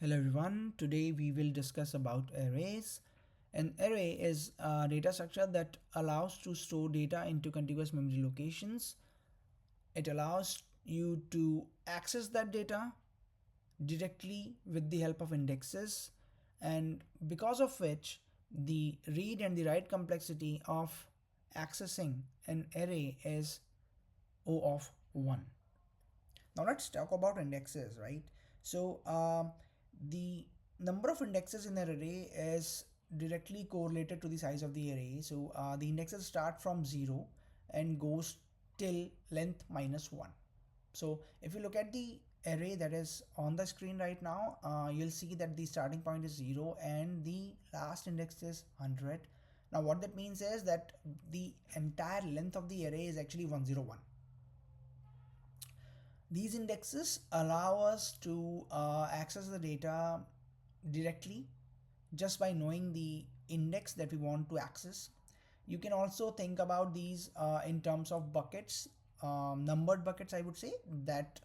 Hello everyone, today we will discuss about arrays. An array is a data structure that allows to store data into contiguous memory locations. It allows you to access that data directly with the help of indexes, and because of which the read and the write complexity of accessing an array is O of 1. Now let's talk about indexes, right? So the number of indexes in an array is directly correlated to the size of the array. So the indexes start from 0 and goes till length minus 1. So if you look at the array that is on the screen right now, you'll see that the starting point is 0 and the last index is 100. Now what that means is that the entire length of the array is actually 101. These indexes allow us to access the data directly just by knowing the index that we want to access. You can also think about these in terms of buckets, numbered buckets, I would say, that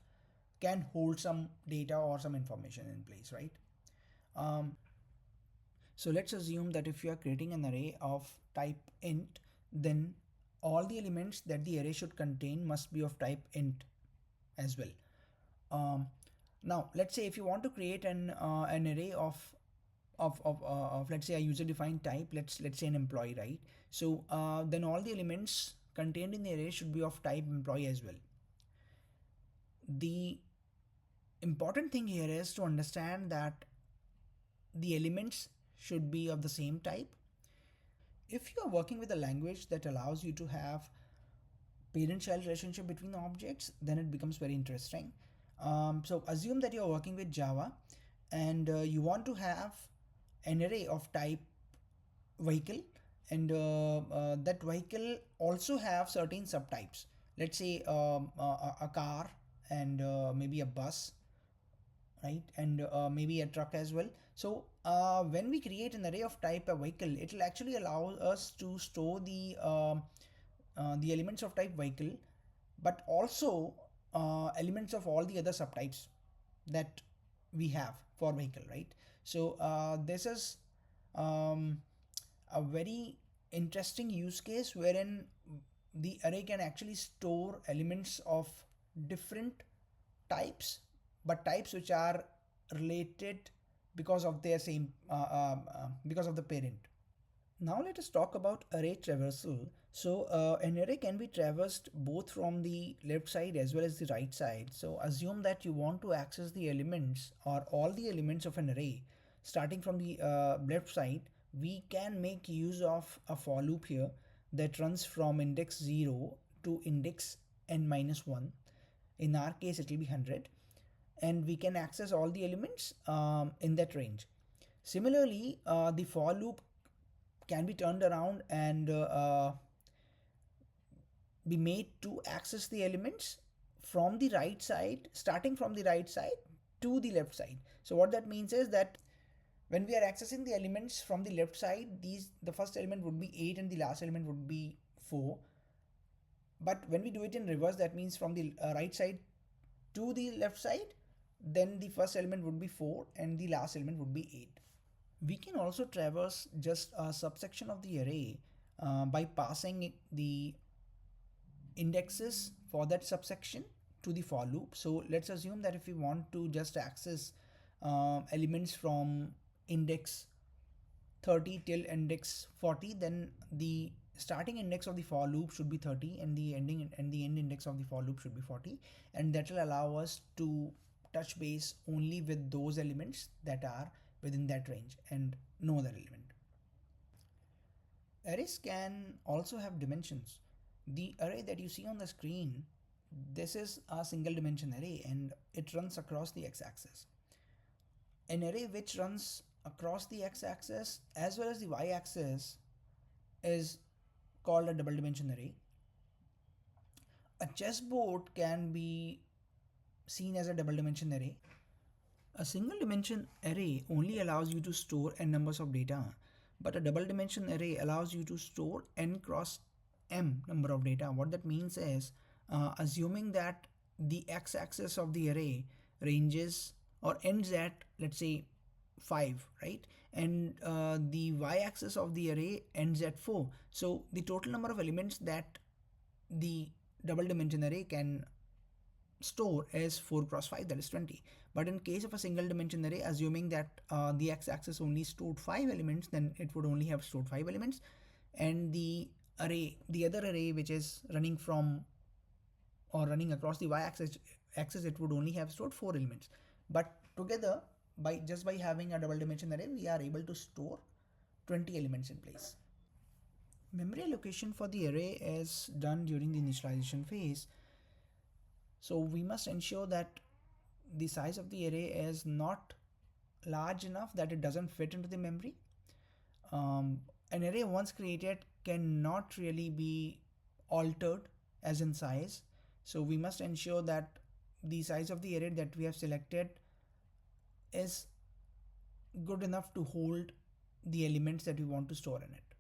can hold some data or some information in place, right? Um, so let's assume that if you are creating an array of type int, then all the elements that the array should contain must be of type int as well. Um, Now let's say if you want to create an array of let's say a user defined type, let's say an employee, right? So then all the elements contained in the array should be of type employee as well. The important thing here is to understand that the elements should be of the same type. If you are working with a language that allows you to have parent-child relationship between the objects, then it becomes very interesting. So assume that you're working with Java and you want to have an array of type vehicle, and that vehicle also have certain subtypes. Let's say a car and maybe a bus, right? And maybe a truck as well. So when we create an array of type a vehicle, it will actually allow us to store the elements of type vehicle, but also elements of all the other subtypes that we have for vehicle, right? So this is um, a very interesting use case wherein the array can actually store elements of different types, but types which are related because of their same because of the parent. Now let us talk about array traversal. So an array can be traversed both from the left side as well as the right side. So assume that you want to access the elements or all the elements of an array starting from the left side. We can make use of a for loop here that runs from index 0 to index n minus 1. In our case it will be 100, and we can access all the elements in that range. Similarly, the for loop can be turned around and be made to access the elements from the right side, starting from the right side to the left side. So what that means is that when we are accessing the elements from the left side, the first element would be 8 and the last element would be 4. But when we do it in reverse, that means from the right side to the left side, then the first element would be 4 and the last element would be 8. We can also traverse just a subsection of the array by passing the indexes for that subsection to the for loop. So let's assume that if we want to just access elements from index 30 till index 40, then the starting index of the for loop should be 30 and the end index of the for loop should be 40, and that will allow us to touch base only with those elements that are within that range and no other element. Arrays can also have dimensions. The array that you see on the screen, this is a single dimension array and it runs across the x-axis. An array which runs across the x-axis as well as the y-axis is called a double dimension array. A chessboard can be seen as a double dimension array. A single dimension array only allows you to store n numbers of data, but a double dimension array allows you to store n cross m number of data. What that means is assuming that the x-axis of the array ranges or ends at, let's say, 5, right? And the y-axis of the array ends at 4. So the total number of elements that the double dimension array can store is 4 cross 5, that is 20. But in case of a single dimension array, assuming that the x-axis only stored 5 elements, then it would only have stored 5 elements, and the other array which is running from or running across the y-axis, it would only have stored 4 elements. But together, by having a double dimension array, we are able to store 20 elements in place. Memory allocation for the array is done during the initialization phase. So we must ensure that the size of the array is not large enough that it doesn't fit into the memory. An array once created cannot really be altered as in size. So we must ensure that the size of the array that we have selected is good enough to hold the elements that we want to store in it.